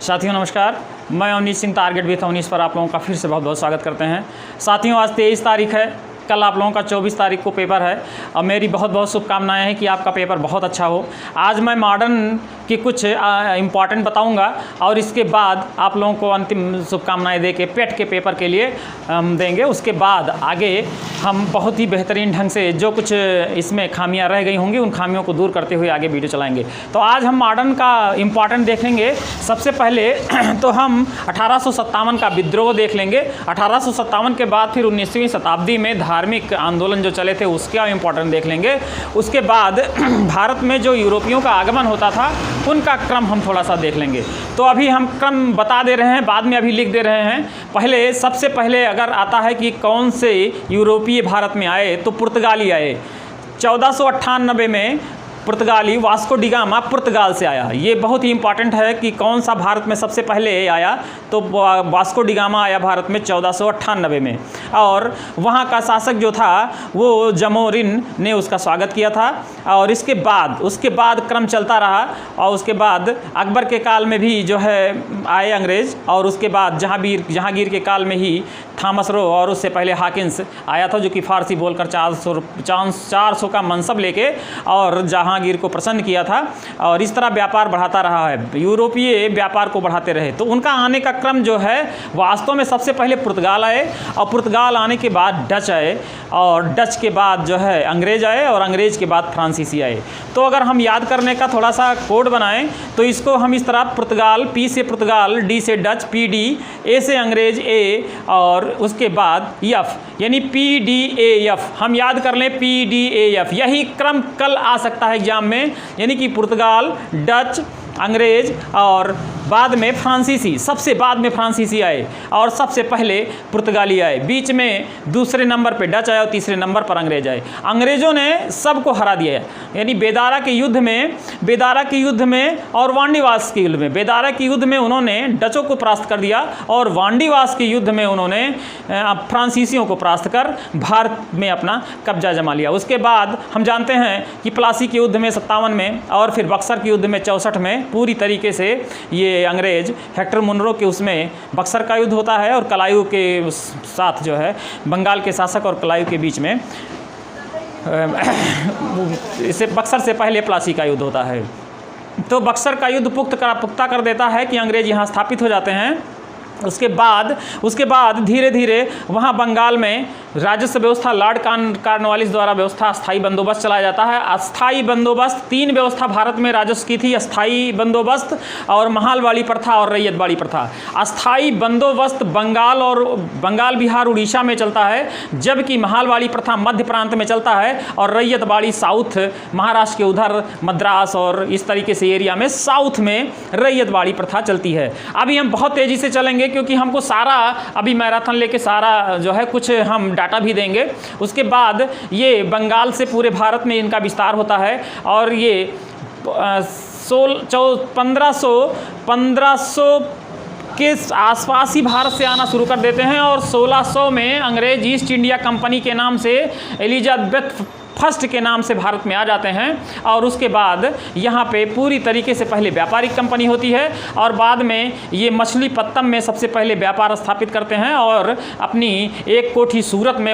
साथियों नमस्कार, मैं अवनीश सिंह टारगेट विथ अवनीश पर आप लोगों का फिर से बहुत बहुत स्वागत करते हैं। साथियों आज 23 तारीख है, कल आप लोगों का 24 तारीख को पेपर है और मेरी बहुत बहुत शुभकामनाएं हैं कि आपका पेपर बहुत अच्छा हो। आज मैं मॉडर्न की कुछ इम्पॉर्टेंट बताऊंगा और इसके बाद आप लोगों को अंतिम शुभकामनाएं दे के पेट के पेपर के लिए देंगे। उसके बाद आगे हम बहुत ही बेहतरीन ढंग से जो कुछ इसमें खामियां रह गई होंगी उन खामियों को दूर करते हुए आगे वीडियो चलाएंगे। तो आज हम मॉडर्न का इम्पॉर्टेंट देखेंगे। सबसे पहले तो हम 1857 का विद्रोह देख लेंगे। 1857 के बाद फिर 19वीं शताब्दी में धार्मिक आंदोलन जो चले थे उसका इम्पोर्टेंट देख लेंगे। उसके बाद भारत में जो यूरोपियों का आगमन होता था उनका क्रम हम थोड़ा सा देख लेंगे। तो अभी हम क्रम बता दे रहे हैं, बाद में अभी लिख दे रहे हैं। पहले सबसे पहले अगर आता है कि कौन से यूरोपीय भारत में आए तो पुर्तगाली आए। 1498 में पुर्तगाली वास्को डी गामा पुर्तगाल से आया। ये बहुत ही इंपॉर्टेंट है कि कौन सा भारत में सबसे पहले आया, तो वास्को डी गामा आया भारत में 1498 में। और वहाँ का शासक जो था वो जमोरिन ने उसका स्वागत किया था। और उसके बाद क्रम चलता रहा और उसके बाद अकबर के काल में भी जो है आए अंग्रेज़। और उसके बाद जहांगीर के काल में ही थॉमस रो और उससे पहले हाकिंस आया था जो कि फ़ारसी बोलकर 400 का मनसब लेके और जहांगीर को प्रसन्न किया था। और इस तरह व्यापार बढ़ाता रहा है, यूरोपीय व्यापार को बढ़ाते रहे। तो उनका आने का क्रम जो है वास्तव में सबसे पहले पुर्तगाल आए और पुर्तगाल आने के बाद डच आए और डच के बाद जो है अंग्रेज़ आए और अंग्रेज़ के बाद फ्रांसीसी आए। तो अगर हम याद करने का थोड़ा सा कोड बनाएं तो इसको हम इस तरह पुर्तगाल, पी से पुर्तगाल, डी से डच, पी डी, ए से अंग्रेज़ ए और उसके बाद एफ यानी पी डी ए एफ हम याद कर लें। पी डी ए एफ यही क्रम कल आ सकता है एग्जाम में, यानी कि पुर्तगाल, डच, अंग्रेज़ और बाद में फ्रांसीसी। सबसे बाद में फ्रांसीसी आए और सबसे पहले पुर्तगाली आए। बीच में दूसरे नंबर पे डच आए और तीसरे नंबर पर अंग्रेज आए। अंग्रेज़ों ने सबको हरा दिया, यानी बेदारा के युद्ध में और वांडीवास के युद्ध में। बेदारा के युद्ध में उन्होंने डचों को परास्त कर दिया और वांडीवास के युद्ध में उन्होंने फ्रांसीसियों को परास्त कर भारत में अपना कब्जा जमा लिया। उसके बाद हम जानते हैं कि प्लासी के युद्ध में 57 में और फिर बक्सर के युद्ध में 64 में पूरी तरीके से ये अंग्रेज हेक्टर मुनरो के उसमें बक्सर का युद्ध होता है और कलायू के साथ जो है बंगाल के शासक और कलायू के बीच में इसे बक्सर से पहले प्लासी का युद्ध होता है। तो बक्सर का युद्ध पुख्ता कर देता है कि अंग्रेज यहाँ स्थापित हो जाते हैं। उसके बाद धीरे धीरे वहाँ बंगाल में राजस्व व्यवस्था लॉर्ड कॉर्नवालिस द्वारा व्यवस्था अस्थाई बंदोबस्त चलाया जाता है। अस्थाई बंदोबस्त 3 व्यवस्था भारत में राजस्व की थी, अस्थाई बंदोबस्त और महालवाड़ी प्रथा और रैयतवाड़ी प्रथा। अस्थाई बंदोबस्त बंगाल बिहार उड़ीसा में चलता है, जबकि महालवाड़ी प्रथा मध्य प्रांत में चलता है और रैयतवाड़ी साउथ महाराष्ट्र के उधर मद्रास और इस तरीके से एरिया में साउथ में रैयतवाड़ी प्रथा चलती है। अभी हम बहुत तेज़ी से चलेंगे क्योंकि हमको सारा अभी मैराथन लेके सारा जो है कुछ हम डाटा भी देंगे। उसके बाद ये बंगाल से पूरे भारत में इनका विस्तार होता है और ये 1500 के आसपास ही भारत से आना शुरू कर देते हैं और 1600 में अंग्रेज ईस्ट इंडिया कंपनी के नाम से एलिजाबेथ फर्स्ट के नाम से भारत में आ जाते हैं। और उसके बाद यहाँ पे पूरी तरीके से पहले व्यापारिक कंपनी होती है और बाद में ये मछलीपत्तम में सबसे पहले व्यापार स्थापित करते हैं और अपनी एक कोठी सूरत में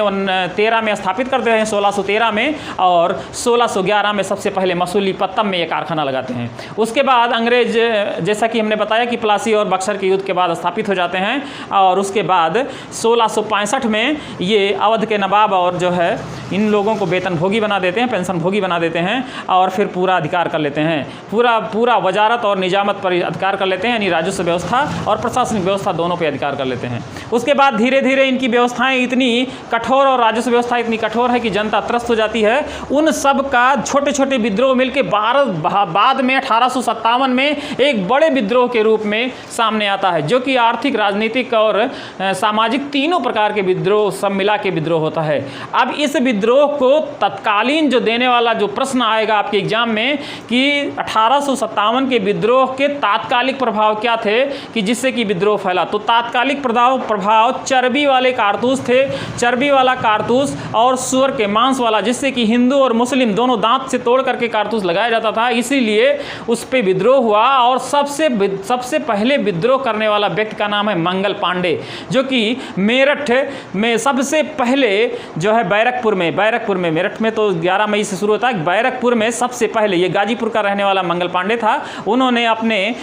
13 में स्थापित करते हैं 1613 में, और 1611 में सबसे पहले मछलीपत्तम में एक कारखाना लगाते हैं। उसके बाद अंग्रेज जैसा कि हमने बताया कि प्लासी और बक्सर के युद्ध के बाद स्थापित हो जाते हैं और उसके बाद 1665 में ये अवध के नवाब और जो है इन लोगों को वेतन भोगी बना देते हैं, पेंशन भोगी बना देते हैं और फिर पूरा अधिकार कर लेते हैं, पूरा वजारत और निजामत पर अधिकार कर लेते हैं, यानी राजस्व व्यवस्था और प्रशासनिक व्यवस्था दोनों पे अधिकार कर लेते हैं। उसके बाद धीरे धीरे इनकी व्यवस्थाएं इतनी कठोर और राजस्व व्यवस्था इतनी कठोर है कि जनता त्रस्त हो जाती है। उन सब का छोटे छोटे विद्रोह मिलकर बाद में 1857 में एक बड़े विद्रोह के रूप में सामने आता है, जो कि आर्थिक, राजनीतिक और सामाजिक तीनों प्रकार के विद्रोह सब मिला के विद्रोह होता है। अब इस विद्रोह को तत्कालीन जो देने वाला जो प्रश्न आएगा आपके एग्जाम में कि 1857 के विद्रोह के तात्कालिक प्रभाव क्या थे कि जिससे कि विद्रोह फैला, तो तात्कालिक प्रभाव चर्बी वाले कारतूस थे, चर्बी वाला कारतूस और सुअर के मांस वाला, जिससे कि हिंदू और मुस्लिम दोनों दांत से तोड़ करके कारतूस लगाया जाता था, इसीलिए उस पर विद्रोह हुआ। और सबसे पहले विद्रोह करने वाला व्यक्ति का नाम है मंगल पांडे, जो कि मेरठ में सबसे पहले जो है बैरकपुर में, मेरठ में तो 11 मई से शुरू होता है, बैरकपुर में सबसे पहले, ये गाजीपुर का रहने वाला मंगल पांडे था, उन्होंने अपने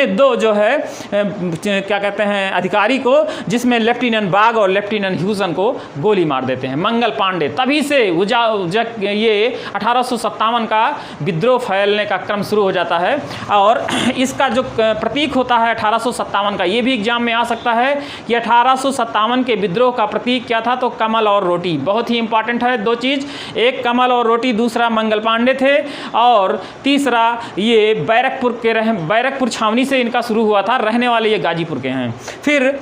दो जो है क्या कहते हैं अधिकारी को, जिसमें लेफ्टिनेंट बाग और लेफ्टिनेंट ह्यूसन को गोली मार देते हैं, मंगल पांडे। तभी से ये 1857 का विद्रोह फैलने का क्रम शुरू हो जाता है। और इसका जो प्रतीक होता है 1857 का, ये भी एग्जाम में आ सकता है कि 1857 के विद्रोह का प्रतीक क्या था, तो कमल और रोटी। बहुत ही इंपॉर्टेंट है दो चीज़, एक कमल और रोटी, दूसरा मंगल पांडे थे, और तीसरा ये बैरकपुर छावनी से इनका शुरू हुआ था, रहने वाले ये गाजीपुर के हैं। फिर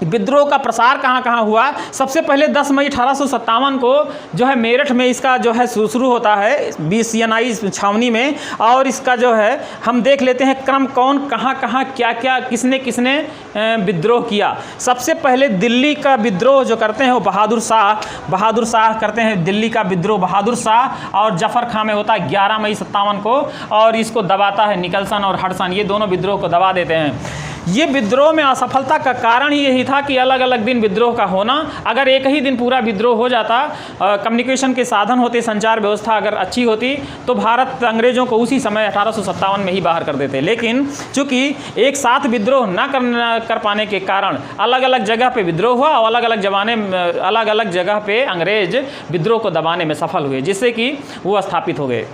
विद्रोह का प्रसार कहाँ कहाँ हुआ, सबसे पहले 10 मई 1857 को जो है मेरठ में इसका जो है शुरू होता है, BCNI छावनी में। और इसका जो है हम देख लेते हैं क्रम, कौन कहाँ कहाँ क्या क्या किसने किसने विद्रोह किया। सबसे पहले दिल्ली का विद्रोह जो करते हैं वो बहादुर शाह करते हैं, दिल्ली का विद्रोह बहादुर शाह और जफर खां में होता है 11 मई 57 को, और इसको दबाता है निकलसन और हडसन, ये दोनों विद्रोह को दबा देते हैं। ये विद्रोह में असफलता का कारण ही यही था कि अलग अलग दिन विद्रोह का होना। अगर एक ही दिन पूरा विद्रोह हो जाता, कम्युनिकेशन के साधन होते, संचार व्यवस्था अगर अच्छी होती, तो भारत अंग्रेजों को उसी समय 1857 में ही बाहर कर देते। लेकिन चूंकि एक साथ विद्रोह न कर पाने के कारण अलग अलग जगह पे विद्रोह हुआ, और अलग अलग जगह पे अंग्रेज विद्रोह को दबाने में सफल हुए, जिससे कि वो स्थापित हो गए।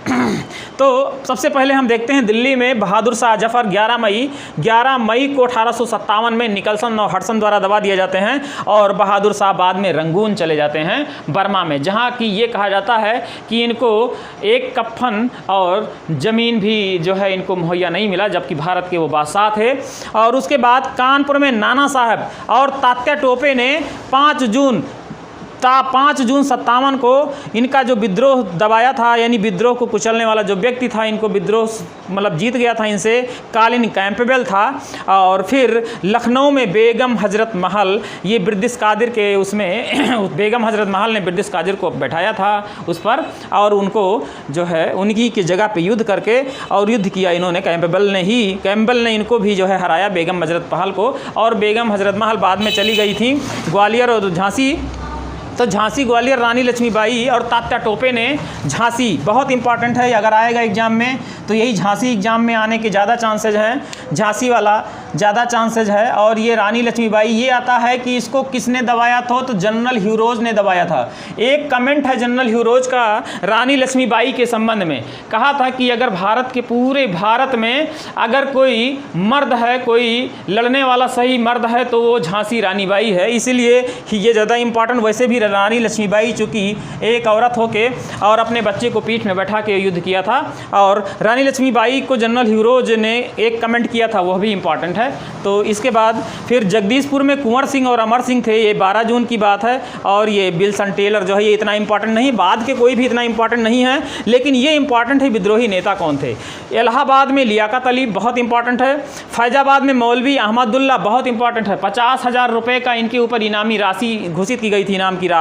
तो सबसे पहले हम देखते हैं दिल्ली में बहादुर शाह जफर 11 मई को 1857 में निकलसन और हडसन द्वारा दबा दिए जाते हैं, और बहादुर शाह बाद में रंगून चले जाते हैं बर्मा में, जहां कि ये कहा जाता है कि इनको एक कफन और ज़मीन भी जो है इनको मुहैया नहीं मिला, जबकि भारत के वो बादशाह थे। और उसके बाद कानपुर में नाना साहब और तात्या टोपे ने 5 जून 57 को इनका जो विद्रोह दबाया था, यानी विद्रोह को कुचलने वाला जो व्यक्ति था, इनको विद्रोह मतलब जीत गया था इनसे, कॉलिन कैंपबेल था। और फिर लखनऊ में बेगम हजरत महल, ये ब्रिटिश कादिर के उसमें बेगम हजरत महल ने ब्रिटिश कादिर को बैठाया था उस पर, और उनको जो है उनकी की जगह पे युद्ध करके और युद्ध किया इन्होंने, कैंपबेल ने इनको भी जो है हराया, बेगम हजरत महल को। और बेगम हजरत महल बाद में चली गई थी ग्वालियर और झांसी, तो झांसी ग्वालियर रानी लक्ष्मीबाई और तात्या टोपे ने झांसी, बहुत इंपॉर्टेंट है, अगर आएगा एग्जाम में तो यही झांसी एग्जाम में आने के ज़्यादा चांसेज हैं, झांसी वाला ज़्यादा चांसेज है। और ये रानी लक्ष्मीबाई, ये आता है कि इसको किसने दबाया था, तो जनरल ह्यूरोज ने दबाया था। एक कमेंट है जनरल ह्यूरोज का रानी लक्ष्मीबाई के संबंध में, कहा था कि अगर पूरे भारत में अगर कोई मर्द है, कोई लड़ने वाला सही मर्द है, तो वो झांसी रानी बाई है। इसीलिए ये ज़्यादा इंपॉर्टेंट। वैसे भी रानी लक्ष्मीबाई चूँकि एक औरत होके और अपने बच्चे को पीठ में बैठा के युद्ध किया था, और रानी लक्ष्मीबाई को जनरल ह्यूरोज ने एक कमेंट किया था, वह भी इंपॉर्टेंट है। तो इसके बाद फिर जगदीशपुर में कुंवर सिंह और अमर सिंह थे, ये 12 जून की बात है। और ये विल्सन टेलर जो है ये इतना इंपॉर्टेंट नहीं, बाद के कोई भी इतना इंपॉर्टेंट नहीं है, लेकिन ये इंपॉर्टेंट है विद्रोही नेता कौन थे। इलाहाबाद में लियाकत अली, बहुत इंपॉर्टेंट है। फैजाबाद में मौलवी अहमदुल्ला, बहुत इंपॉर्टेंट है। 50,000 रुपये का इनके ऊपर इनामी राशि घोषित की गई थी, इनाम की राशि।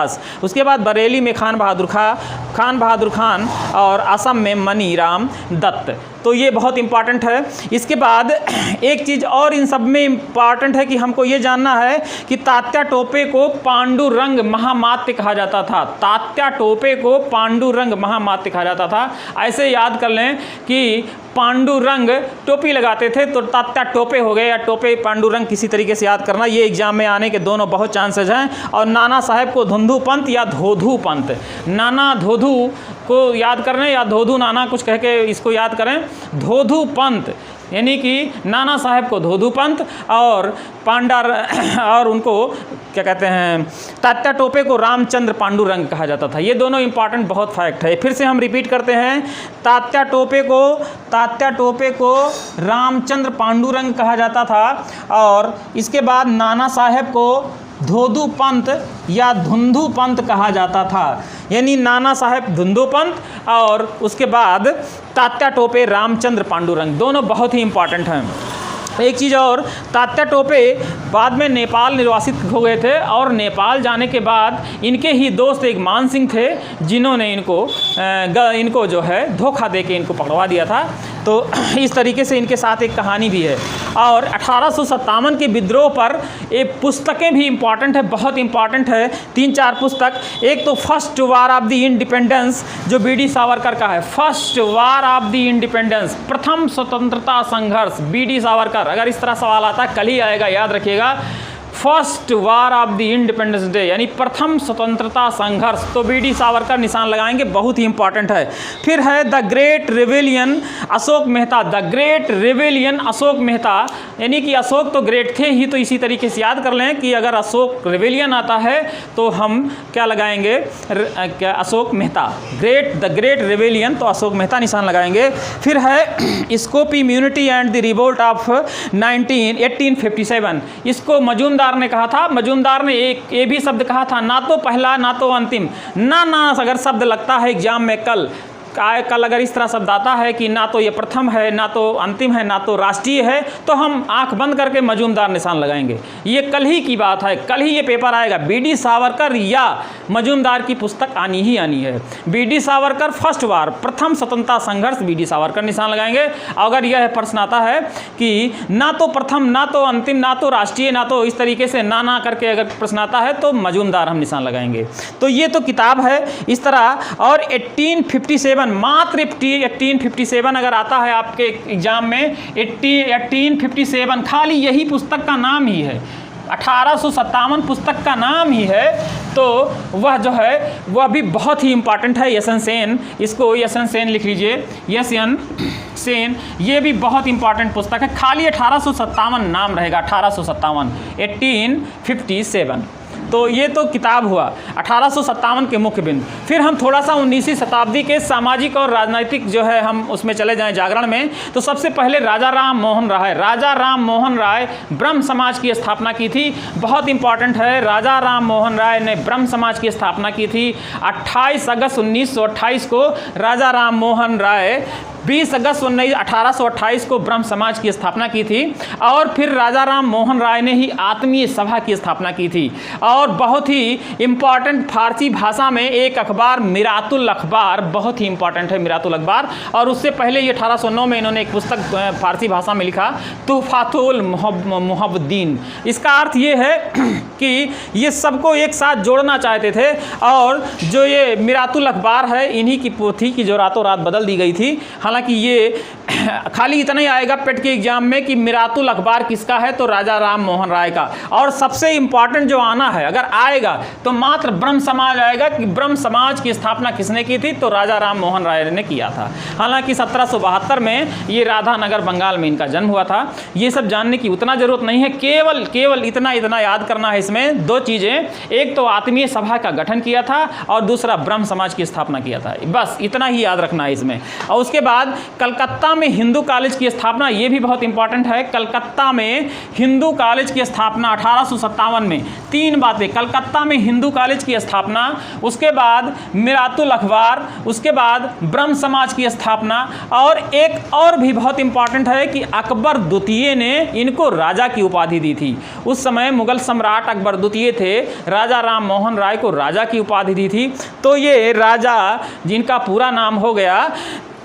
उसके बाद बरेली में खान बहादुर खान और असम में मनी राम दत्त, तो ये बहुत इंपॉर्टेंट है। इसके बाद एक चीज़ और इन सब में इंपॉर्टेंट है कि हमको ये जानना है कि तात्या टोपे को पांडुरंग महामात्य कहा जाता था। तात्या टोपे को पांडुरंग महामात्य कहा जाता था। ऐसे याद कर लें कि पांडुरंग टोपी लगाते थे तो तात्या टोपे हो गए, या टोपे पांडुरंग, किसी तरीके से याद करना। ये एग्जाम में आने के दोनों बहुत चांसेज हैं। और नाना साहब को धुंधु पंत या धोधू पंत, नाना धोधू को याद करें या धोधू नाना कुछ कह के इसको याद करें, धोधू पंत, यानी कि नाना साहब को धोधू पंत और और उनको क्या कहते हैं, तात्या टोपे को रामचंद्र पांडुरंग कहा जाता था। ये दोनों इंपॉर्टेंट बहुत फैक्ट है। फिर से हम रिपीट करते हैं, तात्या टोपे को रामचंद्र पांडुरंग कहा जाता था। और इसके बाद नाना साहब को धोधू पंत या धुंधु पंत कहा जाता था। यानी नाना साहेब धुंधु पंत और उसके बाद तात्या टोपे रामचंद्र पांडुरंग, दोनों बहुत ही इंपॉर्टेंट हैं। एक चीज़ और, तात्या टोपे बाद में नेपाल निर्वासित हो गए थे और नेपाल जाने के बाद इनके ही दोस्त एक मान सिंह थे जिन्होंने इनको जो है धोखा देके इनको पकड़वा दिया था। तो इस तरीके से इनके साथ एक कहानी भी है। और 1857 के विद्रोह पर ये पुस्तकें भी इम्पॉर्टेंट है, बहुत इम्पॉर्टेंट है, 3-4 पुस्तक। एक तो first war of the independence जो बीडी सावरकर का है, first war of the independence, प्रथम स्वतंत्रता संघर्ष, बीडी सावरकर। अगर इस तरह सवाल आता कल ही आएगा, याद रखिएगा, first war of the independence day यानी प्रथम स्वतंत्रता संघर्ष, तो बीडी सावरकर निशान लगाएंगे, बहुत ही इंपॉर्टेंट है। फिर है the great rebellion Ashok Mehta, the great rebellion Ashok Mehta, यानी कि अशोक तो ग्रेट थे ही, तो इसी तरीके से याद कर लें कि अगर अशोक रिवेलियन आता है तो हम क्या लगाएंगे, Ashok Mehta, the great rebellion, तो अशोक मेहता निशान लगाएंगे। फिर है scope immunity and the revolt of 1857, इसको मजूमदार ने कहा था। मजूमदार ने ये भी शब्द कहा था, ना तो पहला ना तो अंतिम, ना अगर शब्द लगता है एग्जाम में कल अगर इस तरह शब्द आता है कि ना तो ये प्रथम है, ना तो अंतिम है, ना तो राष्ट्रीय है, तो हम आंख बंद करके मजूमदार निशान लगाएंगे। ये कल ही की बात है, कल ही ये पेपर आएगा। बीडी सावरकर या मजूमदार की पुस्तक आनी ही आनी है। बीडी सावरकर फर्स्ट वार, प्रथम स्वतंत्रता संघर्ष, बीडी सावरकर निशान लगाएंगे। अगर यह प्रश्न आता है कि ना तो प्रथम ना तो अंतिम ना तो राष्ट्रीय ना तो इस तरीके से ना करके अगर प्रश्न आता है तो मजूमदार हम निशान लगाएंगे। तो ये तो किताब है इस तरह। और 1857 मात्र 1857 अगर आता है आपके एग्जाम में, 1857 खाली यही पुस्तक का नाम ही है, 1857 पुस्तक का नाम ही है, तो वह जो है वह भी बहुत ही इंपॉर्टेंट है। यशन सेन, इसको यशन सेन लिख लीजिए, यशन सेन, ये भी बहुत इंपॉर्टेंट पुस्तक है। खाली 1857 नाम रहेगा, 1857, 1857। तो ये तो किताब हुआ 1857 के मुख्य बिंदु। फिर हम थोड़ा सा 19वीं शताब्दी के सामाजिक और राजनीतिक जो है हम उसमें चले जाएं जागरण में। तो सबसे पहले राजा राम मोहन राय ब्रह्म समाज की स्थापना की थी, बहुत इंपॉर्टेंट है। राजा राम मोहन राय ने ब्रह्म समाज की स्थापना की थी 28 अगस्त 1928 को। राजा राम मोहन राय 20 अगस्त 1828 को ब्रह्म समाज की स्थापना की थी। और फिर राजा राम मोहन राय ने ही आत्मीय सभा की स्थापना की थी। और बहुत ही इम्पॉर्टेंट फारसी भाषा में एक अखबार मिरातुल अखबार, बहुत ही इम्पॉर्टेंट है मिरातुल अखबार। और उससे पहले ये 1809 में इन्होंने एक पुस्तक फारसी भाषा में लिखा, तुफातुल मुहब्बीन। इसका अर्थ ये है कि ये सबको एक साथ जोड़ना चाहते थे। और जो ये मिरातुल अखबार है इन्हीं की पोथी की जो रातों रात बदल दी गई थी। हालांकि ये खाली इतना ही आएगा पेट के एग्जाम में कि मिरातुल अखबार किसका है, तो राजा राम मोहन राय का। और सबसे इंपॉर्टेंट जो आना है, अगर आएगा तो मात्र ब्रह्म समाज आएगा कि ब्रह्म समाज की स्थापना किसने की थी, तो राजा राम मोहन राय ने किया था। हालांकि 1772 में ये राधानगर बंगाल में इनका जन्म हुआ था। ये सब जानने की उतना जरूरत नहीं है, केवल इतना याद करना है इसमें 2 चीज़ें, एक तो आत्मीय सभा का गठन किया था और दूसरा ब्रह्म समाज की स्थापना किया था। बस इतना ही याद रखना है इसमें। और उसके बाद कलकत्ता में हिंदू कॉलेज की स्थापना, ये भी बहुत इंपॉर्टेंट है। कलकत्ता में हिंदू कॉलेज की स्थापना 1857 में। 3 बातें, कलकत्ता में हिंदू कॉलेज की स्थापना, उसके बाद मिरातुल अखबार, उसके बाद ब्रह्म समाज की स्थापना। और एक और भी बहुत इंपॉर्टेंट है कि अकबर द्वितीय ने इनको राजा की उपाधि दी थी। उस समय मुगल सम्राट अकबर द्वितीय थे, राजा राम मोहन राय को राजा की उपाधि दी थी। तो ये राजा जिनका पूरा नाम हो गया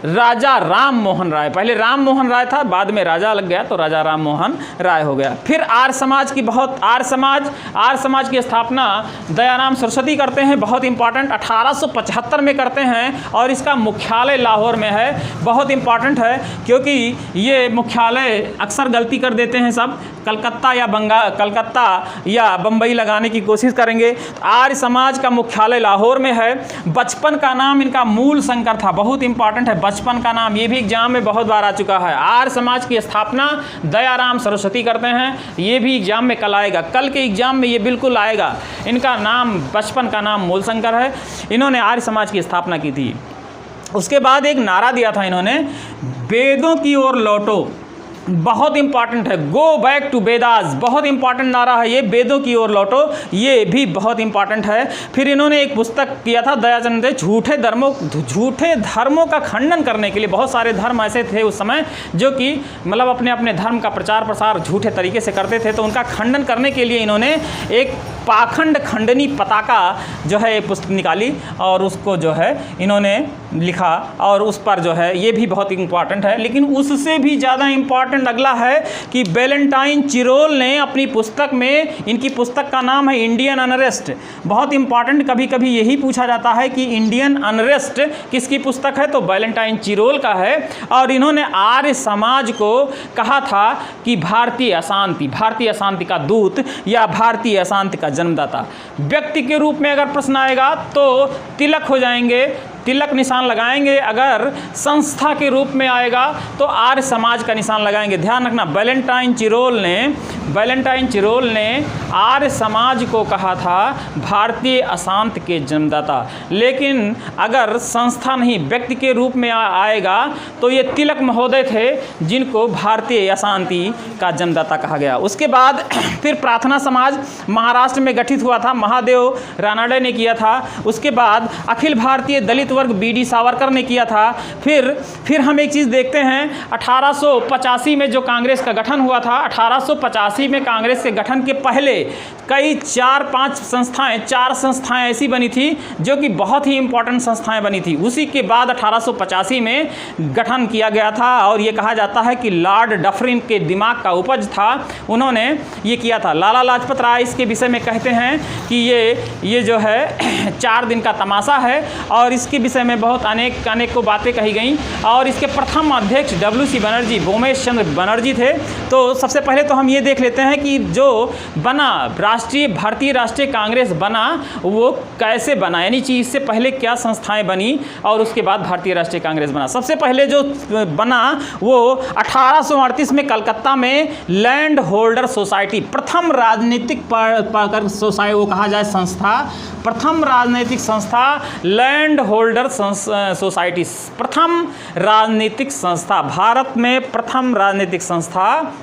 राजा राम मोहन राय, पहले राम मोहन राय था, बाद में राजा लग गया तो राजा राम मोहन राय हो गया। फिर आर्य समाज की आर्य समाज की स्थापना दयाराम सरस्वती करते हैं, बहुत इंपॉर्टेंट, 1875 में करते हैं। और इसका मुख्यालय लाहौर में है, बहुत इंपॉर्टेंट है क्योंकि ये मुख्यालय अक्सर गलती कर देते हैं सब, कलकत्ता या बम्बई लगाने की कोशिश करेंगे। आर्य समाज का मुख्यालय लाहौर में है। बचपन का नाम इनका मूल शंकर था, बहुत इंपॉर्टेंट है बचपन का नाम, ये भी एग्जाम में बहुत बार आ चुका है। आर्य समाज की स्थापना दयाराम सरस्वती करते हैं, ये भी एग्जाम में कल आएगा, कल के एग्जाम में ये बिल्कुल आएगा। इनका नाम बचपन का नाम मूल शंकर है। इन्होंने आर्य समाज की स्थापना की थी। उसके बाद एक नारा दिया था इन्होंने, वेदों की ओर लौटो, बहुत इंपॉर्टेंट है। गो बैक टू वेदास, बहुत इंपॉर्टेंट नारा है ये, वेदों की ओर लौटो, ये भी बहुत इंपॉर्टेंट है। फिर इन्होंने एक पुस्तक किया था दयाचंद ने, झूठे धर्मों का खंडन करने के लिए। बहुत सारे धर्म ऐसे थे उस समय जो कि मतलब अपने अपने धर्म का प्रचार प्रसार झूठे तरीके से करते थे, तो उनका खंडन करने के लिए इन्होंने एक पाखंड खंडनी पताका जो है पुस्तक निकाली और उसको जो है इन्होंने लिखा, और उस पर जो है ये भी बहुत इंपॉर्टेंट है। लेकिन उससे भी ज़्यादा इंपॉर्टेंट अगला है कि वैलेंटाइन चिरोल ने अपनी पुस्तक में, इनकी पुस्तक का नाम है इंडियन अनरेस्ट। बहुत इंपॉर्टेंट, कभी कभी यही पूछा जाता है कि इंडियन अनरेस्ट किसकी पुस्तक है, तो वैलेंटाइन चिरोल का है। और इन्होंने आर्य समाज को कहा था कि भारतीय अशांति का दूत या भारतीय अशांति का जन्मदाता। व्यक्ति के रूप में अगर प्रश्न आएगा तो तिलक हो जाएंगे, तिलक निशान लगाएंगे। अगर संस्था के रूप में आएगा तो आर्य समाज का निशान लगाएंगे। ध्यान रखना, वैलेंटाइन चिरोल ने आर्य समाज को कहा था भारतीय अशांति के जन्मदाता। लेकिन अगर संस्था नहीं व्यक्ति के रूप में आएगा तो ये तिलक महोदय थे जिनको भारतीय अशांति का जन्मदाता कहा गया। उसके बाद फिर प्रार्थना समाज महाराष्ट्र में गठित हुआ था, महादेव रानडे ने किया था। उसके बाद अखिल भारतीय दलित वर्ग बीडी सावरकर ने किया था। फिर हम एक चीज़ देखते हैं, 1885 में जो कांग्रेस का गठन हुआ था, 1885 में कांग्रेस के गठन के पहले कई 4 संस्थाएं ऐसी बनी थी जो कि बहुत ही इंपॉर्टेंट संस्थाएं बनी थी। उसी के बाद 1885 में गठन किया गया था और ये कहा जाता है कि लॉर्ड डफरिन के दिमाग का उपज था, उन्होंने ये किया था। लाला लाजपत राय इसके विषय में कहते हैं कि ये जो है 4 दिन का तमाशा है, और इसके विषय में बहुत अनेक को बातें कही गई। और इसके प्रथम अध्यक्ष WC बनर्जी, भूमेश चंद्र बनर्जी थे। तो सबसे पहले तो हम ये देख लेते हैं कि जो बना भारतीय राष्ट्रीय कांग्रेस बना वो कैसे बना, यानी कि इससे पहले क्या संस्थाएं बनी और उसके बाद भारतीय राष्ट्रीय कांग्रेस बना। सबसे पहले जो बना वो 1838 में कलकत्ता में लैंड होल्डर सोसाइटी, प्रथम राजनीतिक सोसाइटी वो कहा जाए संस्था, प्रथम राजनीतिक संस्था लैंड होल्डर सोसाइटी, प्रथम राजनीतिक संस्था, भारत में प्रथम राजनीतिक संस्था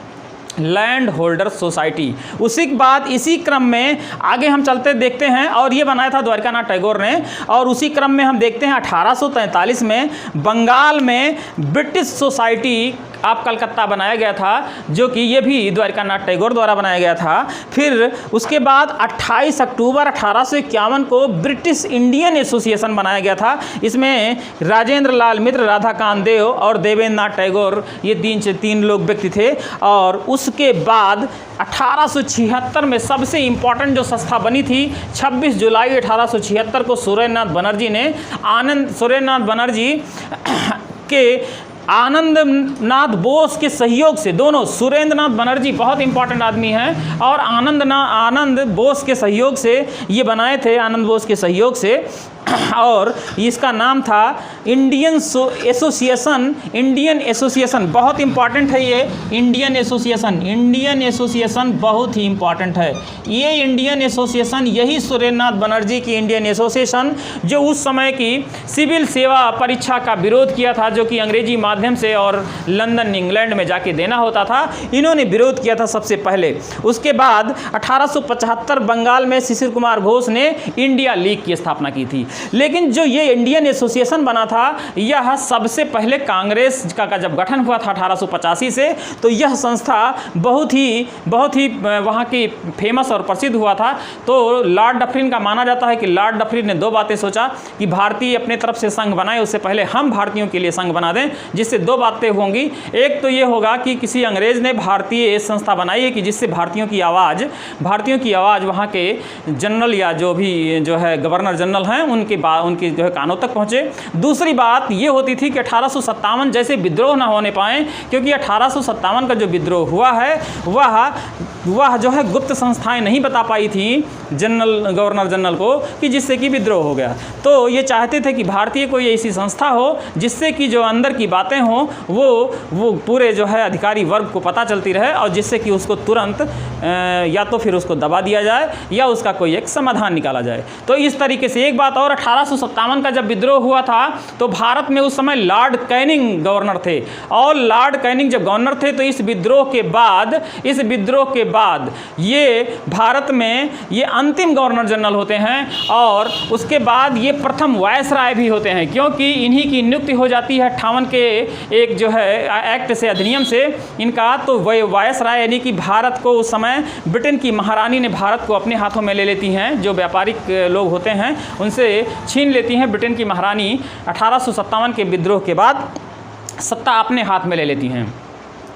लैंड होल्डर सोसाइटी। उसी के बाद इसी क्रम में आगे हम चलते देखते हैं, और ये बनाया था द्वारकानाथ टैगोर ने। और उसी क्रम में हम देखते हैं 1843 में बंगाल में ब्रिटिश सोसाइटी आप कलकत्ता बनाया गया था, जो कि ये भी द्वारकानाथ टैगोर द्वारा बनाया गया था। फिर उसके बाद 28 अक्टूबर 1851 को ब्रिटिश इंडियन एसोसिएशन बनाया गया था। इसमें राजेंद्र लाल मित्र, राधाकांत देव और देवेंद्र नाथ टैगोर, ये 3 लोग व्यक्ति थे। और उसके बाद 1876 में सबसे इम्पॉर्टेंट जो संस्था बनी थी, 26 जुलाई 1876 को सुरेंद्रनाथ बनर्जी के आनंदनाथ बोस के सहयोग से, दोनों सुरेंद्रनाथ बनर्जी बहुत इंपॉर्टेंट आदमी हैं और आनंद बोस के सहयोग से ये बनाए थे, आनंद बोस के सहयोग से। और इसका नाम था इंडियन एसोसिएशन, बहुत इंपॉर्टेंट है ये इंडियन एसोसिएशन बहुत ही इंपॉर्टेंट है। ये इंडियन एसोसिएशन, यही सुरेंद्रनाथ बनर्जी की इंडियन एसोसिएशन जो उस समय की सिविल सेवा परीक्षा का विरोध किया था, जो कि अंग्रेजी माध्यम से और लंदन इंग्लैंड में जाके देना होता था, इन्होंने विरोध किया था सबसे पहले। उसके बाद 1875 बंगाल में शिशिर कुमार घोष ने इंडिया लीग की स्थापना की थी। लेकिन जो ये इंडियन एसोसिएशन बना था, यह सबसे पहले कांग्रेस का जब गठन हुआ था 1885 से, तो यह संस्था बहुत ही वहाँ की फेमस और प्रसिद्ध हुआ था। तो लॉर्ड डफरिन का माना जाता है कि लॉर्ड डफरिन ने 2 बातें सोचा कि भारतीय अपने तरफ से संघ बनाए, उससे पहले हम भारतीयों के लिए संघ बना दें, जिससे 2 बातें होंगी। एक तो ये होगा कि किसी अंग्रेज ने भारतीय संस्था बनाई है कि जिससे भारतीयों की आवाज़ वहाँ के जनरल या जो भी जो है गवर्नर जनरल हैं उनके जो है कानों तक पहुँचे। दूसरी बात ये होती थी कि 1857 जैसे विद्रोह ना होने पाए, क्योंकि 1857 का जो विद्रोह हुआ है वह जो है गुप्त संस्थाएं नहीं बता पाई थी गवर्नर जनरल को, कि जिससे कि विद्रोह हो गया। तो ये चाहते थे कि भारतीय कोई ऐसी संस्था हो जिससे कि जो अंदर की बातें हों वो पूरे जो है अधिकारी वर्ग को पता चलती रहे, और जिससे कि उसको तुरंत या तो फिर उसको दबा दिया जाए या उसका कोई एक समाधान निकाला जाए। तो इस तरीके से एक बात और 1857 का जब विद्रोह हुआ था तो भारत में उस समय लॉर्ड कैनिंग गवर्नर थे, और लॉर्ड कैनिंग जब गवर्नर थे तो इस विद्रोह के बाद ये भारत में ये अंतिम गवर्नर जनरल होते हैं, और उसके बाद ये प्रथम वायसराय भी होते हैं, क्योंकि इन्हीं की नियुक्ति हो जाती है 58 के एक जो है एक्ट से, अधिनियम से इनका। तो वायसराय यानी कि भारत को उस समय ब्रिटेन की महारानी ने भारत को अपने हाथों में ले लेती हैं, जो व्यापारिक लोग होते हैं उनसे छीन लेती हैं ब्रिटेन की महारानी। 1857 के विद्रोह के बाद सत्ता अपने हाथ में ले लेती हैं।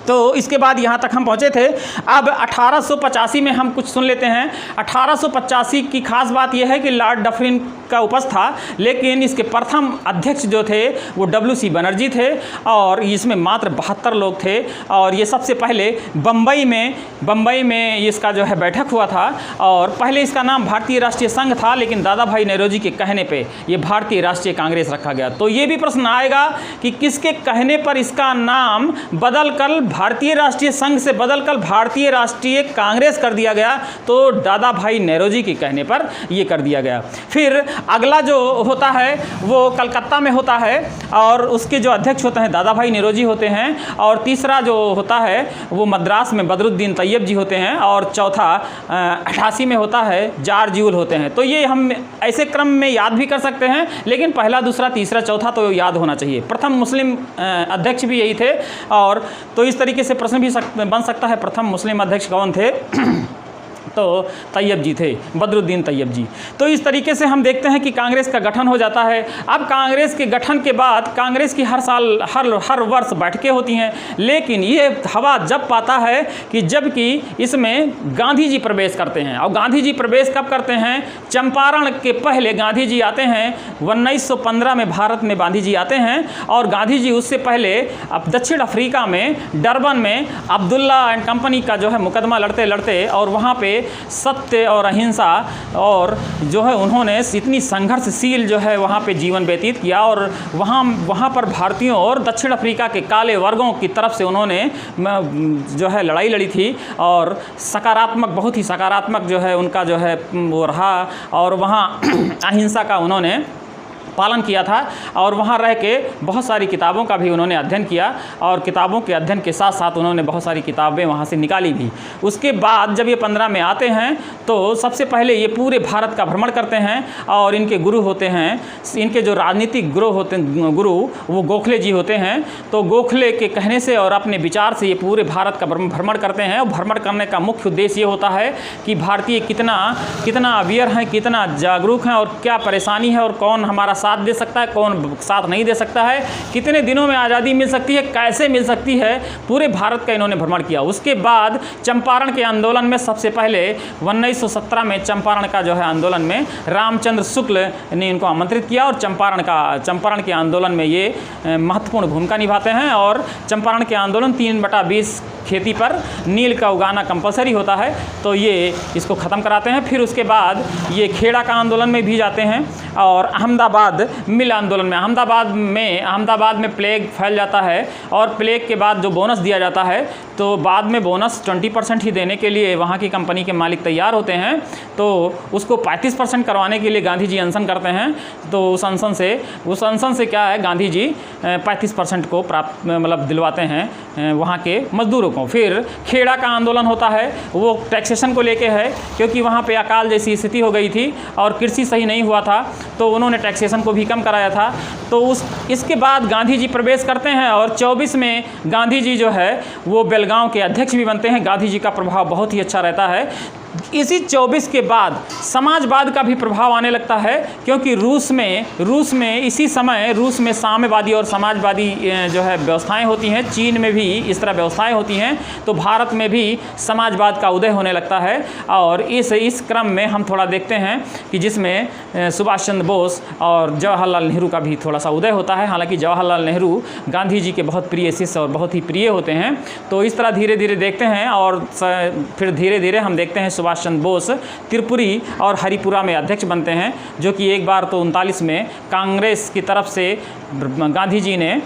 तो इसके बाद यहाँ तक हम पहुँचे थे। अब 1885 में हम कुछ सुन लेते हैं। 1885 की खास बात यह है कि लॉर्ड डफरिन का उपस्थ था, लेकिन इसके प्रथम अध्यक्ष जो थे वो WC बनर्जी थे, और इसमें मात्र 72 लोग थे। और ये सबसे पहले बम्बई में इसका जो है बैठक हुआ था, और पहले इसका नाम भारतीय राष्ट्रीय संघ था, लेकिन दादा भाई नेरोजी के कहने पे ये भारतीय राष्ट्रीय कांग्रेस रखा गया। तो ये भी प्रश्न आएगा कि किसके कहने पर इसका नाम बदलकर भारतीय राष्ट्रीय संघ से बदलकर भारतीय राष्ट्रीय कांग्रेस कर दिया गया। तो दादा भाई नेरोजी के कहने पर यह कर दिया गया। फिर अगला जो होता है वो कलकत्ता में होता है, और उसके जो अध्यक्ष होते हैं दादा भाई नेरोजी होते हैं, और तीसरा जो होता है वो मद्रास में बदरुद्दीन तैयब जी होते हैं, और चौथा 88 में होता है जॉर्ज यूल होते हैं। तो ये हम ऐसे क्रम में याद भी कर सकते हैं, लेकिन पहला, दूसरा, तीसरा, चौथा तो याद होना चाहिए। प्रथम मुस्लिम अध्यक्ष भी यही थे, और तो इस तरीके से प्रश्न भी बन सकता है प्रथम मुस्लिम अध्यक्ष कौन थे तो तैयब जी थे, बदरुद्दीन तैयब जी। तो इस तरीके से हम देखते हैं कि कांग्रेस का गठन हो जाता है। अब कांग्रेस के गठन के बाद कांग्रेस की हर साल हर वर्ष बैठकें होती हैं, लेकिन ये हवा जब पाता है कि जबकि इसमें गांधी जी प्रवेश करते हैं। और गांधी जी प्रवेश कब करते हैं? चंपारण के पहले गांधी जी आते हैं। 1915 में भारत में गांधी जी आते हैं, और गांधी जी उससे पहले अब दक्षिण अफ्रीका में डरबन में अब्दुल्ला एंड कंपनी का जो है मुकदमा लड़ते लड़ते, और वहाँ पे सत्य और अहिंसा, और जो है उन्होंने इतनी संघर्षशील जो है वहाँ पे जीवन व्यतीत किया, और वहाँ पर भारतीयों और दक्षिण अफ्रीका के काले वर्गों की तरफ से उन्होंने जो है लड़ाई लड़ी थी, और सकारात्मक, बहुत ही सकारात्मक जो है उनका जो है वो रहा, और वहाँ अहिंसा का उन्होंने पालन किया था। और वहाँ रह के बहुत सारी किताबों का भी उन्होंने अध्ययन किया, और किताबों के अध्ययन के साथ साथ उन्होंने बहुत सारी किताबें वहाँ से निकाली भी। उसके बाद जब ये 15 में आते हैं तो सबसे पहले ये पूरे भारत का भ्रमण करते हैं, और इनके गुरु होते हैं, इनके जो राजनीतिक गुरु वो गोखले जी होते हैं। तो गोखले के कहने से और अपने विचार से ये पूरे भारत का भ्रमण करते हैं, और भ्रमण करने का मुख्य उद्देश्य ये होता है कि भारतीय कितना अवेयर हैं, कितना जागरूक हैं, और क्या परेशानी है, और कौन हमारा साथ दे सकता है, कौन साथ नहीं दे सकता है, कितने दिनों में आज़ादी मिल सकती है, कैसे मिल सकती है। पूरे भारत का इन्होंने भ्रमण किया। उसके बाद चंपारण के आंदोलन में सबसे पहले 1917 में चंपारण का जो है आंदोलन में रामचंद्र शुक्ल ने इनको आमंत्रित किया, और चंपारण के आंदोलन में ये महत्वपूर्ण भूमिका निभाते हैं। और चंपारण के आंदोलन 3/20 खेती पर नील का उगाना कंपलसरी होता है, तो ये इसको ख़त्म कराते हैं। फिर उसके बाद ये खेड़ा का आंदोलन में भी जाते हैं, और अहमदाबाद मिल आंदोलन में अहमदाबाद में प्लेग फैल जाता है, और प्लेग के बाद जो बोनस दिया जाता है, तो बाद में बोनस 20% ही देने के लिए वहाँ की कंपनी के मालिक तैयार होते हैं। तो उसको 35% करवाने के लिए गांधी जी अनशन करते हैं। तो उस अनशन से क्या है, गांधी जी 35% को प्राप्त मतलब दिलवाते हैं वहाँ के मजदूरों को। फिर खेड़ा का आंदोलन होता है, वो टैक्सेशन को लेके है, क्योंकि वहाँ पे अकाल जैसी स्थिति हो गई थी और कृषि सही नहीं हुआ था, तो उन्होंने टैक्सेशन को भी कम कराया था। तो इसके बाद गांधी जी प्रवेश करते हैं, और 24 में गांधी जी जो है वो बेलगांव के अध्यक्ष भी बनते हैं। गांधी जी का प्रभाव बहुत ही अच्छा रहता है। इसी 24 के बाद समाजवाद का भी प्रभाव आने लगता है, क्योंकि रूस में इसी समय रूस में साम्यवादी और समाजवादी जो है व्यवस्थाएं होती हैं। चीन में भी इस तरह व्यवस्थाएं होती हैं, तो भारत में भी समाजवाद का उदय होने लगता है। और इस क्रम में हम थोड़ा देखते हैं कि जिसमें सुभाष चंद्र बोस और जवाहरलाल नेहरू का भी थोड़ा सा उदय होता है। हालांकि जवाहरलाल नेहरू गांधी जी के बहुत प्रिय शिष्य और बहुत ही प्रिय होते हैं। तो इस तरह धीरे धीरे देखते हैं, और फिर धीरे धीरे हम देखते हैं सुभाष चंद्र बोस त्रिपुरी और हरिपुरा में अध्यक्ष बनते हैं, जो कि एक बार तो 39 में कांग्रेस की तरफ से गांधी जी ने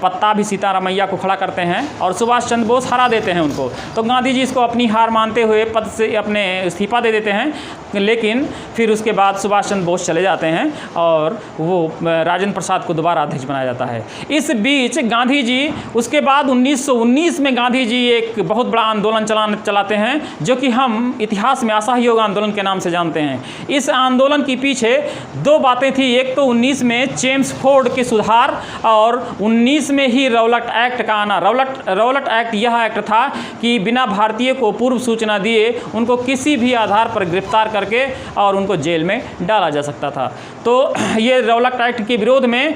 पत्ताभी सीतारामैया को खड़ा करते हैं और सुभाष चंद्र बोस हरा देते हैं उनको। तो गांधी जी इसको अपनी हार मानते हुए पद से अपने इस्तीफा दे देते हैं, लेकिन फिर उसके बाद सुभाष चंद्र बोस चले जाते हैं और वो राजेंद्र प्रसाद को दोबारा अध्यक्ष बनाया जाता है। इस बीच गांधी जी उसके बाद 1919 में गांधी जी एक बहुत बड़ा आंदोलन चलाते हैं, जो कि हम इतिहास में असहयोग आंदोलन के नाम से जानते हैं। इस आंदोलन के पीछे दो बातें थी। एक तो 19 में चेम्सफोर्ड के सुधार और 19 में ही रौलट एक्ट का आना। रौलट एक्ट यह एक्ट था कि बिना भारतीय को पूर्व सूचना दिए उनको किसी भी आधार पर गिरफ्तार करके और उनको जेल में डाला जा सकता था। तो ये रौलट एक्ट के विरोध में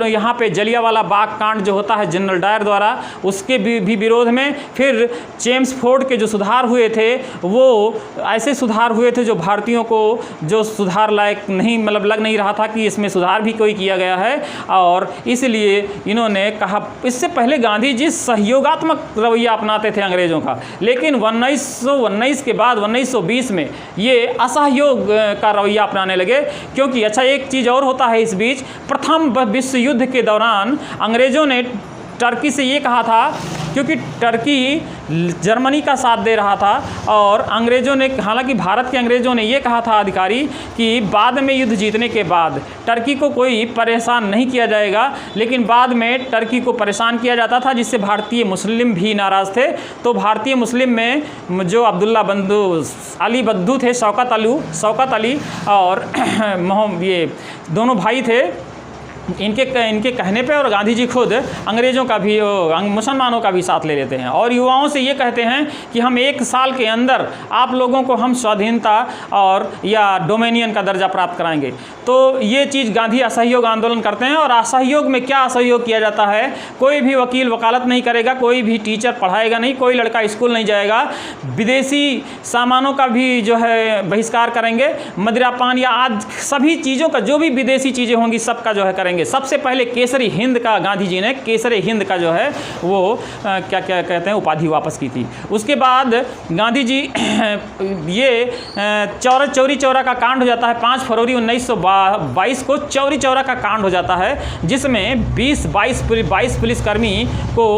यहाँ पे जलियांवाला बाग कांड जो होता है जनरल डायर द्वारा, उसके भी विरोध में फिर चेम्सफोर्ड के जो सुधार हुए थे वो ऐसे सुधार हुए थे जो भारतीयों को जो सुधार लायक नहीं, मतलब लग नहीं रहा था कि इसमें सुधार भी कोई किया गया है। और इसलिए इन्होंने कहा, इससे पहले गांधी जी सहयोगात्मक रवैया अपनाते थे अंग्रेज़ों का, लेकिन 1919 के बाद 1920 में ये असहयोग का रवैया अपनाने लगे। क्योंकि अच्छा एक चीज़ और होता है, इस बीच प्रथम विश्व युद्ध के दौरान अंग्रेज़ों ने टर्की से ये कहा था, क्योंकि टर्की जर्मनी का साथ दे रहा था और अंग्रेज़ों ने, हालांकि भारत के अंग्रेज़ों ने ये कहा था अधिकारी कि बाद में युद्ध जीतने के बाद टर्की को कोई परेशान नहीं किया जाएगा, लेकिन बाद में टर्की को परेशान किया जाता था, जिससे भारतीय मुस्लिम भी नाराज़ थे। तो भारतीय मुस्लिम में जो अब्दुल्ला बंधु अली बद्दू थे, शौकत अली और ये दोनों भाई थे, इनके कहने पे और गांधी जी खुद अंग्रेज़ों का भी, मुसलमानों का भी साथ ले लेते हैं और युवाओं से ये कहते हैं कि हम 1 साल के अंदर आप लोगों को हम स्वाधीनता और या डोमेनियन का दर्जा प्राप्त कराएंगे। तो ये चीज़ गांधी असहयोग आंदोलन करते हैं। और असहयोग में क्या असहयोग किया जाता है, कोई भी वकील वकालत नहीं करेगा, कोई भी टीचर पढ़ाएगा नहीं, कोई लड़का स्कूल नहीं जाएगा, विदेशी सामानों का भी जो है बहिष्कार करेंगे, मदिरा पान या आज सभी चीज़ों का जो भी विदेशी चीज़ें होंगी सबका जो है करेंगे। सबसे पहले केसरी हिंद का गांधी जी ने केसरी हिंद का जो है वो क्या कहते हैं उपाधि वापस की थी। उसके बाद गांधी जी ये चौरी चौरा का कांड हो जाता है 5 फरवरी 1922 को चौरी चौरा का कांड हो जाता है, जिसमें 22 पुलिसकर्मी को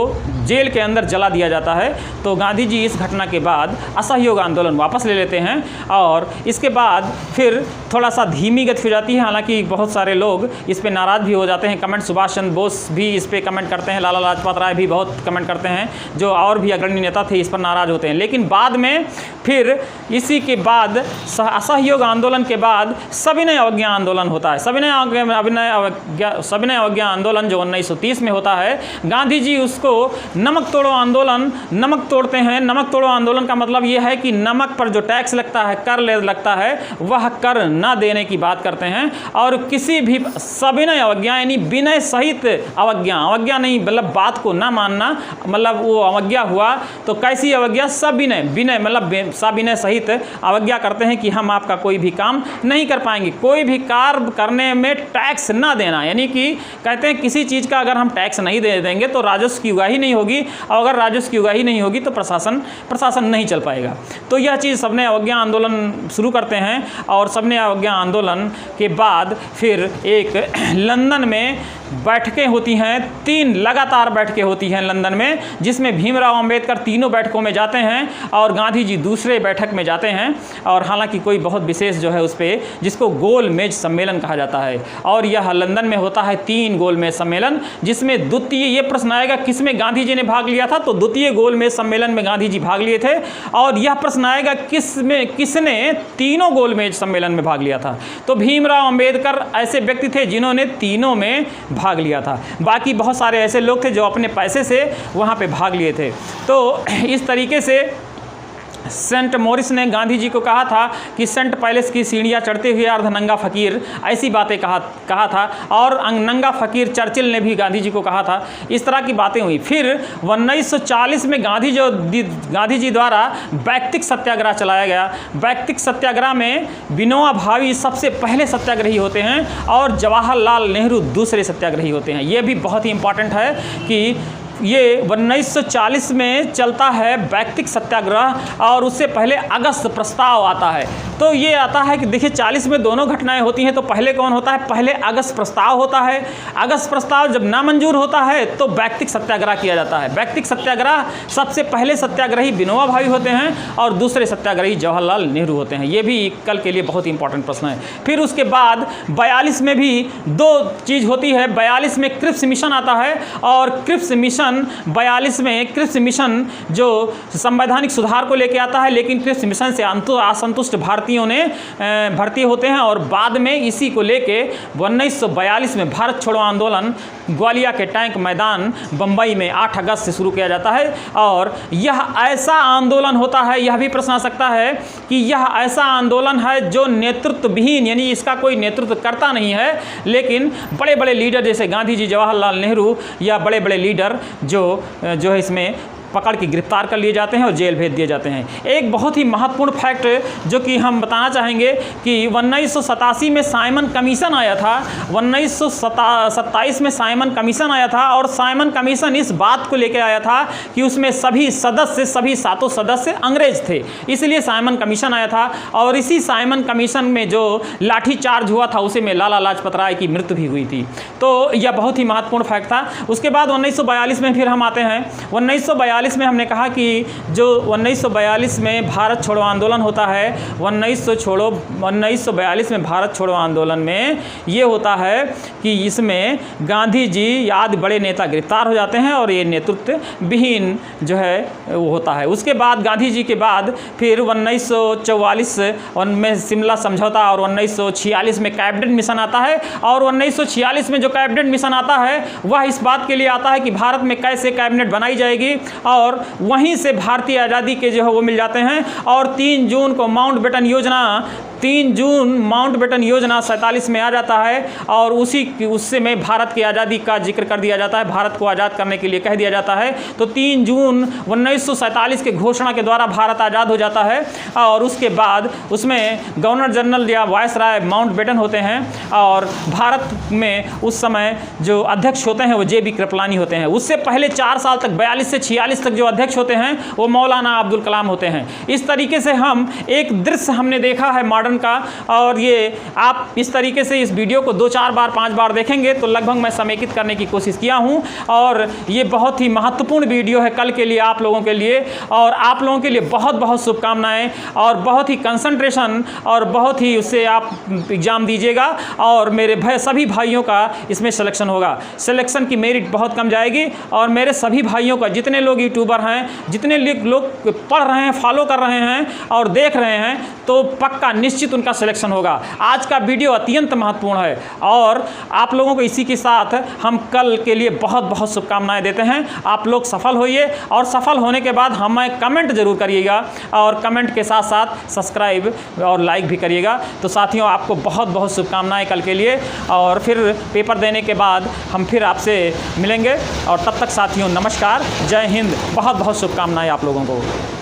जेल के अंदर जला दिया जाता है। तो गांधी जी इस घटना के बाद असहयोग आंदोलन वापस ले लेते हैं और इसके बाद फिर थोड़ा सा धीमी गति हो जाती है। हालांकि बहुत सारे लोग इस पे नाराज़ भी हो जाते हैं, कमेंट सुभाष चंद्र बोस भी इस पे कमेंट करते हैं, लाला लाजपत राय भी बहुत कमेंट करते हैं, जो और भी अग्रणी नेता थे इस पर नाराज़ होते हैं। लेकिन बाद में फिर इसी के बाद असहयोग आंदोलन के बाद सविनय अवज्ञा आंदोलन होता है। सविनय अवज्ञा आंदोलन जो 1930 में होता है, गांधी जी उसको नमक तोड़ो आंदोलन, नमक तोड़ते हैं। नमक तोड़ो आंदोलन का मतलब ये है कि नमक पर जो टैक्स लगता है, कर लगता है, वह कर ना देने की बात करते हैं। और किसी भी सविनय अवज्ञा यानी विनय सहित अवज्ञा नहीं, मतलब बात को ना मानना, मतलब वो अवज्ञा हुआ तो कैसी अवज्ञा, विनय मतलब सविनय सहित अवज्ञा करते हैं कि हम आपका कोई भी काम नहीं कर पाएंगे। कोई भी कार्य करने में टैक्स ना देना, यानी कि कहते हैं किसी चीज़ का अगर हम टैक्स नहीं दे देंगे तो राजस्व की उगाही नहीं होगी, और अगर राजस्व की उगाही नहीं होगी तो प्रशासन नहीं चल पाएगा। तो यह चीज़ सबने अवज्ञा आंदोलन शुरू करते हैं और सबने अवज्ञा आंदोलन के बाद फिर एक लंदन में बैठकें होती हैं, 3 लगातार बैठकें होती हैं लंदन में, जिसमें भीमराव अंबेडकर तीनों बैठकों में जाते हैं और गांधी जी दूसरे बैठक में जाते हैं। और हालांकि कोई बहुत विशेष जो है उस पर, जिसको गोल मेज सम्मेलन कहा जाता है, और यह लंदन में होता है 3 गोल मेज सम्मेलन, जिसमें द्वितीय, ये प्रश्न आएगा किसमें गांधी जी ने भाग लिया था, तो द्वितीय गोल मेज सम्मेलन में गांधी जी भाग लिए थे। और यह प्रश्न आएगा किसने तीनों गोल मेज सम्मेलन में भाग लिया था, तो भीमराव अंबेडकर ऐसे व्यक्ति थे जिन्होंने तीनों में भाग लिया था। बाकी बहुत सारे ऐसे लोग थे जो अपने पैसे से वहाँ पे भाग लिए थे। तो इस तरीके से सेंट मोरिस ने गांधी जी को कहा था कि सेंट पैलेस की सीढ़ियाँ चढ़ते हुए अर्धनंगा फ़कीर, ऐसी बातें कहा था। और नंगा फ़कीर चर्चिल ने भी गांधी जी को कहा था। इस तरह की बातें हुई। फिर 1940 में गांधी जी द्वारा वैयक्तिक सत्याग्रह चलाया गया। वैयक्तिक सत्याग्रह में विनोबा भावे सबसे पहले सत्याग्रही होते हैं और जवाहरलाल नेहरू दूसरे सत्याग्रही होते हैं। ये भी बहुत ही इंपॉर्टेंट है कि ये 1940 में चलता है व्यक्तिक सत्याग्रह और उससे पहले अगस्त प्रस्ताव आता है। तो ये आता है कि देखिए 40 में दोनों घटनाएं होती हैं। तो पहले कौन होता है? पहले अगस्त प्रस्ताव होता है। अगस्त प्रस्ताव जब नामंजूर होता है तो व्यक्तिक सत्याग्रह किया जाता है। व्यक्तिक सत्याग्रह सबसे पहले सत्याग्रही विनोबा भावे होते हैं और दूसरे सत्याग्रही जवाहरलाल नेहरू होते हैं। ये भी कल के लिए बहुत ही इंपॉर्टेंट प्रश्न है। फिर उसके बाद 42 में भी दो चीज़ होती है। 42 में क्रिप्स मिशन आता है और क्रिप्स मिशन 42 में क्रिप्स मिशन जो संवैधानिक सुधार को लेकर आता है, लेकिन क्रिप्स मिशन से असंतुष्ट भारतीयों ने भर्ती होते हैं और बाद में इसी को लेके 1942 में भारत छोड़ो आंदोलन ग्वालियर के टैंक मैदान बंबई में 8 अगस्त से शुरू किया जाता है। और यह ऐसा आंदोलन होता है, यह भी प्रश्न आ सकता है कि यह ऐसा आंदोलन है जो नेतृत्व विहीन, यानी इसका कोई नेतृत्व करता नहीं है, लेकिन बड़े बड़े लीडर जैसे गांधी जी, जवाहरलाल नेहरू या बड़े बड़े लीडर जो है इसमें पकड़ के गिरफ्तार कर लिए जाते हैं और जेल भेज दिए जाते हैं। एक बहुत ही महत्वपूर्ण फैक्ट जो कि हम बताना चाहेंगे कि 1987 में साइमन कमीशन आया था। 1927 में साइमन कमीशन आया था और साइमन कमीशन इस बात को लेकर आया था कि उसमें सभी सातों सदस्य अंग्रेज थे, इसलिए साइमन कमीशन आया था। और इसी साइमन कमीशन में जो लाठीचार्ज हुआ था उसी में लाला लाजपत राय की मृत्यु भी हुई थी। तो यह बहुत ही महत्वपूर्ण फैक्ट था। उसके बाद 1942 में फिर हम आते हैं। 1942 में हमने कहा कि जो 1942 में भारत छोड़ो आंदोलन होता है, 1942 में भारत छोड़ो आंदोलन में ये होता है कि इसमें गांधी जी आदि बड़े नेता गिरफ्तार हो जाते हैं और ये नेतृत्व विहीन जो है वो होता है। उसके बाद गांधी जी के बाद फिर 1944 में शिमला समझौता और 1946 में कैबिनेट मिशन आता है। और 1946 में जो कैबिनेट मिशन आता है वह इस बात के लिए आता है कि भारत में कैसे कैबिनेट बनाई जाएगी और वहीं से भारतीय आज़ादी के जो है वो मिल जाते हैं। और 3 जून को माउंटबेटन योजना 47 में आ जाता है और उससे में भारत की आज़ादी का जिक्र कर दिया जाता है, भारत को आज़ाद करने के लिए कह दिया जाता है। तो 3 जून 1947 के घोषणा के द्वारा भारत आज़ाद हो जाता है। और उसके बाद उसमें गवर्नर जनरल या वायसराय माउंटबेटन होते हैं और भारत में उस समय जो अध्यक्ष होते हैं वो जे.बी. कृपलानी होते हैं। उससे पहले 4 साल तक 42 से 46 तक जो अध्यक्ष होते हैं वो मौलाना अब्दुल कलाम होते हैं। इस तरीके से हम एक दृश्य हमने देखा है मॉडर्न का। और ये आप इस तरीके से इस वीडियो को 2-4 बार 5 बार देखेंगे तो लगभग मैं समेकित करने की कोशिश किया हूँ। और ये बहुत ही महत्वपूर्ण वीडियो है कल के लिए, आप लोगों के लिए। और आप लोगों के लिए बहुत बहुत शुभकामनाएं और बहुत ही कंसंट्रेशन और बहुत ही उससे आप एग्ज़ाम दीजिएगा और मेरे सभी भाइयों का इसमें सिलेक्शन होगा। सिलेक्शन की मेरिट बहुत कम जाएगी और मेरे सभी भाइयों का, जितने लोग यूट्यूबर हैं, जितने लोग पढ़ रहे हैं, फॉलो कर रहे हैं और देख रहे हैं, तो पक्का निश्चित उनका सिलेक्शन होगा। आज का वीडियो अत्यंत महत्वपूर्ण है और आप लोगों को इसी के साथ हम कल के लिए बहुत बहुत शुभकामनाएं देते हैं। आप लोग सफल होइए और सफल होने के बाद हमें कमेंट जरूर करिएगा और कमेंट के साथ साथ सब्सक्राइब और लाइक भी करिएगा। तो साथियों, आपको बहुत बहुत शुभकामनाएं कल के लिए और फिर पेपर देने के बाद हम फिर आपसे मिलेंगे। और तब तक साथियों, नमस्कार, जय हिंद, बहुत बहुत शुभकामनाएं आप लोगों को।